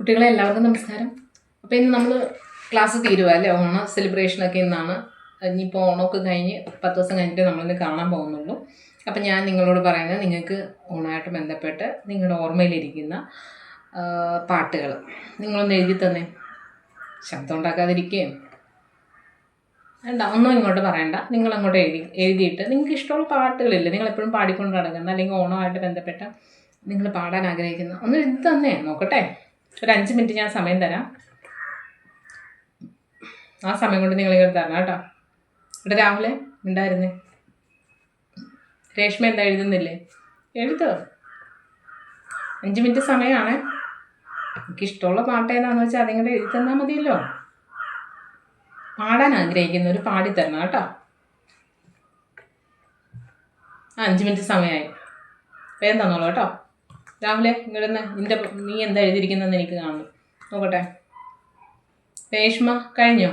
കുട്ടികളെ എല്ലാവർക്കും നമസ്കാരം. അപ്പോൾ ഇന്ന് നമ്മൾ ക്ലാസ് തീരുക അല്ലേ? ഓണ സെലിബ്രേഷനൊക്കെ ഇന്നാണ്. ഇനിയിപ്പോൾ ഓണമൊക്കെ കഴിഞ്ഞ് 10 ദിവസം കഴിഞ്ഞിട്ട് നമ്മളിന്ന് കാണാൻ പോകുന്നുള്ളൂ. അപ്പം ഞാൻ നിങ്ങളോട് പറയുന്നത്, നിങ്ങൾക്ക് ഓണമായിട്ട് ബന്ധപ്പെട്ട് നിങ്ങളുടെ ഓർമ്മയിലിരിക്കുന്ന പാട്ടുകൾ നിങ്ങളൊന്ന് എഴുതി തന്നെ. ശബ്ദം ഉണ്ടാക്കാതിരിക്കുകയും വേണ്ട, ഒന്നും ഇങ്ങോട്ട് പറയണ്ട. നിങ്ങളങ്ങോട്ട് എഴുതിയിട്ട് നിങ്ങൾക്ക് ഇഷ്ടമുള്ള പാട്ടുകളില്ലേ, നിങ്ങളെപ്പോഴും പാടിക്കൊണ്ട് നടക്കുന്ന, അല്ലെങ്കിൽ ഓണമായിട്ട് ബന്ധപ്പെട്ട നിങ്ങൾ പാടാൻ ആഗ്രഹിക്കുന്ന ഒന്ന് എഴുതി തന്നെ. നോക്കട്ടെ, ഒരു 5 മിനിറ്റ് ഞാൻ സമയം തരാം. ആ സമയം കൊണ്ട് നിങ്ങളിങ്ങനെ തരണം കേട്ടോ. ഇവിടെ രാവിലെ ഉണ്ടായിരുന്നേ, രേഷ്മ എന്താ എഴുതുന്നില്ലേ? എഴുതോ. 5 മിനിറ്റ് സമയമാണ്. എനിക്കിഷ്ടമുള്ള പാട്ട് ഏതാണെന്ന് വെച്ചാൽ അതിങ്ങനെ എഴുതി തന്നാൽ മതിയല്ലോ. പാടാൻ ആഗ്രഹിക്കുന്നവർ പാടിത്തരണം കേട്ടോ. 5 മിനിറ്റ് സമയമായി, വേഗം തന്നോളൂ കേട്ടോ. രാവിലെ ഇവിടുന്ന് നീ എന്താ എഴുതിയിരിക്കുന്നതെന്ന് എനിക്ക് കാണണം. നോക്കട്ടെ. രേഷ്മ കഴിഞ്ഞോ?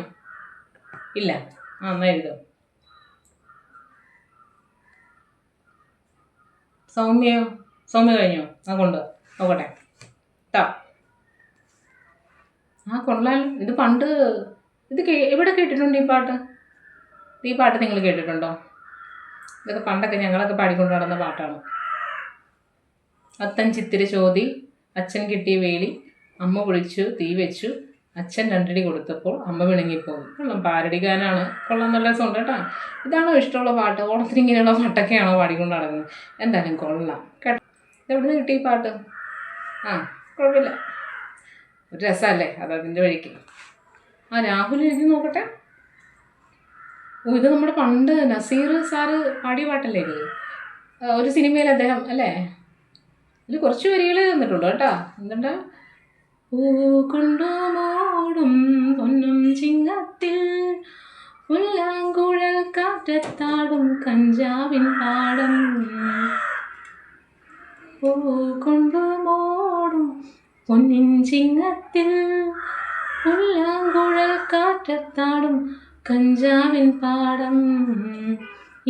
ഇല്ല. എന്നാ എഴുതോ. സൗമ്യ കഴിഞ്ഞോ? കൊണ്ട് നോക്കട്ടെ കേട്ടോ. കൊള്ളാലോ. ഇത് പണ്ട് എവിടെ കേട്ടിട്ടുണ്ട് ഈ പാട്ട് നിങ്ങൾ കേട്ടിട്ടുണ്ടോ? ഇതൊക്കെ പണ്ടൊക്കെ ഞങ്ങളൊക്കെ പാടിക്കൊണ്ട് നടന്ന പാട്ടാണ്. അത്തൻ ചിത്തിര ചോദി, അച്ഛൻ കിട്ടിയ വേലി, അമ്മ വിളിച്ചു തീ വെച്ചു, അച്ഛൻ 2 അടി കൊടുത്തപ്പോൾ അമ്മ വിണങ്ങിപ്പോയി. കൊള്ളാം, പാരടി ഗാനാണ്. കൊള്ളാം, നല്ല സൗണ്ട് കേട്ടോ. ഇതാണോ ഇഷ്ടമുള്ള പാട്ട്? ഓണത്തിന് ഇങ്ങനെയുള്ള പാട്ടൊക്കെയാണോ പാടിക്കൊണ്ട് നടക്കുന്നത്? എന്തായാലും കൊള്ളാം കേട്ടോ. ഇതെവിടെ നിന്ന് കിട്ടി ഈ പാട്ട്? കുഴപ്പമില്ല, ഒരു രസമല്ലേ അതതിൻ്റെ വഴിക്ക്. രാഹുൽ എഴുതി നോക്കട്ടെ. ഇത് നമ്മുടെ പണ്ട് നസീർ സാറ് പാടിയ പാട്ടല്ലേ ഇത്? ഒരു സിനിമയിൽ അദ്ദേഹം അല്ലേ? ഇതിൽ കുറച്ച് വരികൾ തന്നിട്ടുള്ളൂ കേട്ടോ. എന്തുണ്ട്? പൂ കൊണ്ടുമോടും പൊന്നും ചിങ്ങത്തിൽ, പുല്ലാങ്കുഴൽ കാറ്റത്താടും കഞ്ചാവിൻ പാടം. പൂ കൊണ്ടുമോടും പൊന്നിൻ ചിങ്ങത്തിൽ, പുല്ലാങ്കുഴൽ കാറ്റത്താടും കഞ്ചാവിൻ പാടം.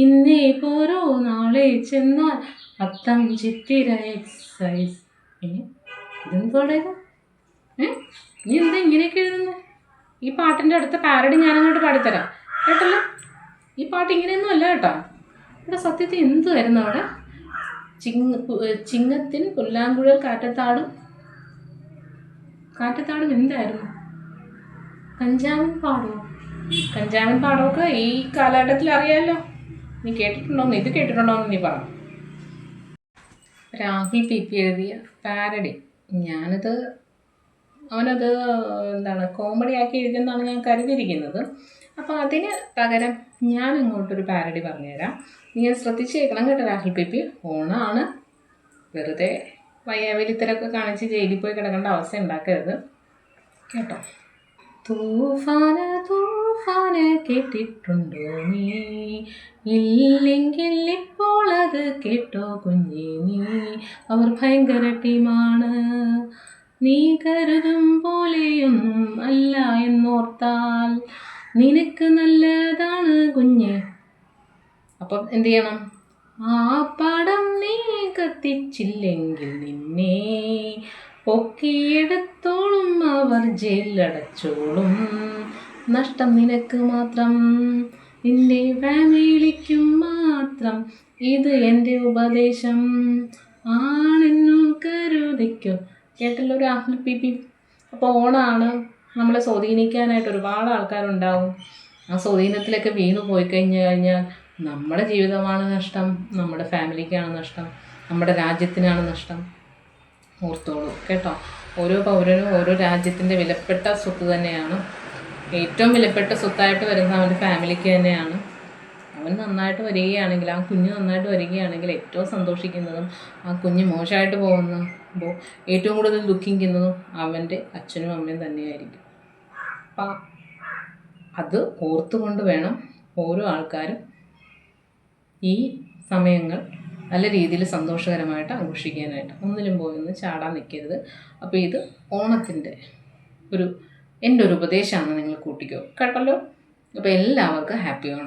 ഇന്നേ പോരോ നാളെ ചെന്നാൽ അത്തം ചിത്തിര എക്സൈസ്. ഇതെന്തോടെ? നീ എന്താ ഇങ്ങനെയൊക്കെ എഴുതുന്നത്? ഈ പാട്ടിൻ്റെ അടുത്ത പാരഡി ഞാനങ്ങോട്ട് പാടിത്തരാം കേട്ടല്ലോ. ഈ പാട്ട് ഇങ്ങനെയൊന്നും അല്ല കേട്ടോ. ഇവിടെ സത്യത്തിൽ എന്തുവായിരുന്നു അവിടെ? ചിങ്ങത്തിൻ പുല്ലാങ്കുഴൽ കാറ്റത്താടും എന്തായിരുന്നു? കഞ്ചാവിൻ പാടമോ? കഞ്ചാവിൻ പാടമൊക്കെ ഈ കാലഘട്ടത്തിൽ അറിയാമല്ലോ. നീ കേട്ടിട്ടുണ്ടോന്ന്? ഇത് കേട്ടിട്ടുണ്ടോന്ന് നീ പറ. രാഹുൽ PP എഴുതിയ പാരഡി. അവനത് എന്താണ് കോമഡി ആക്കി എഴുതിയെന്നാണ് ഞാൻ കരുതിയിരിക്കുന്നത്. അപ്പോൾ അതിന് പകരം ഞാൻ ഇങ്ങോട്ടൊരു പാരഡി പറഞ്ഞുതരാം. നീ ശ്രദ്ധിച്ച് കേൾക്കണം കേട്ടോ രാഹുൽ PP. ഓണമാണ്, വെറുതെ വയ്യാവലിത്തരൊക്കെ കാണിച്ച് ജയിലിൽ പോയി കിടക്കേണ്ട അവസ്ഥ ഉണ്ടാക്കരുത് കേട്ടോ. തൂഫാന് കേട്ടിട്ടുണ്ടോ നീ? ഇല്ലെങ്കിൽ ഇപ്പോൾ അത് കേട്ടോ കുഞ്ഞേ നീ. അവർ ഭയങ്കര ടീമാണ്, നീ കരുതും പോലെയൊന്നും അല്ല എന്നോർത്താൽ നിനക്ക് നല്ലതാണ് കുഞ്ഞെ. അപ്പം എന്ത് ചെയ്യണം? ആ പടം നീ കത്തിച്ചില്ലെങ്കിൽ നിന്നെ പൊക്കിയെടുത്തോളും അവർ, ജയിലടച്ചോളും. നഷ്ടം നിനക്ക് മാത്രം, നിന്റെ ഫാമിലിക്കും മാത്രം. ഇത് എൻ്റെ ഉപദേശം, ആണെന്നു കരുതിക്കോ. കേട്ടല്ലോ രാഹുൽ PP. അപ്പോൾ ഓണമാണ്, നമ്മളെ സ്വാധീനിക്കാനായിട്ട് ഒരുപാട് ആൾക്കാരുണ്ടാവും. ആ സ്വാധീനത്തിലൊക്കെ വീണു പോയി കഴിഞ്ഞാൽ നമ്മുടെ ജീവിതമാണ് നഷ്ടം, നമ്മുടെ ഫാമിലിക്കാണ് നഷ്ടം, നമ്മുടെ രാജ്യത്തിനാണ് നഷ്ടം. ഓർത്തോളൂ കേട്ടോ. ഓരോ പൗരനും ഓരോ രാജ്യത്തിൻ്റെ വിലപ്പെട്ട സ്വത്ത് തന്നെയാണ്. ഏറ്റവും വിലപ്പെട്ട സ്വത്തായിട്ട് വരുന്ന അവൻ്റെ ഫാമിലിക്ക് തന്നെയാണ്. അവൻ നന്നായിട്ട് വരികയാണെങ്കിൽ, ആ കുഞ്ഞ് നന്നായിട്ട് വരികയാണെങ്കിൽ ഏറ്റവും സന്തോഷിക്കുന്നതും, ആ കുഞ്ഞ് മോശമായിട്ട് പോകുമ്പോൾ ഏറ്റവും കൂടുതൽ ദുഃഖിക്കുന്നതും അവൻ്റെ അച്ഛനും അമ്മയും തന്നെയായിരിക്കും. അപ്പം അത് ഓർത്തുകൊണ്ട് വേണം ഓരോ ആൾക്കാരും ഈ സമയങ്ങൾ നല്ല രീതിയിൽ സന്തോഷകരമായിട്ട് ആഘോഷിക്കാനായിട്ട്. ഒന്നിലും പോയൊന്ന് ചാടാൻ നിൽക്കരുത്. അപ്പോൾ ഇത് ഓണത്തിൻ്റെ എൻ്റെ ഒരു ഉപദേശമാണ്, നിങ്ങൾ കൂട്ടിക്കോ കേട്ടല്ലോ. അപ്പോൾ എല്ലാവർക്കും ഹാപ്പി ഓണം.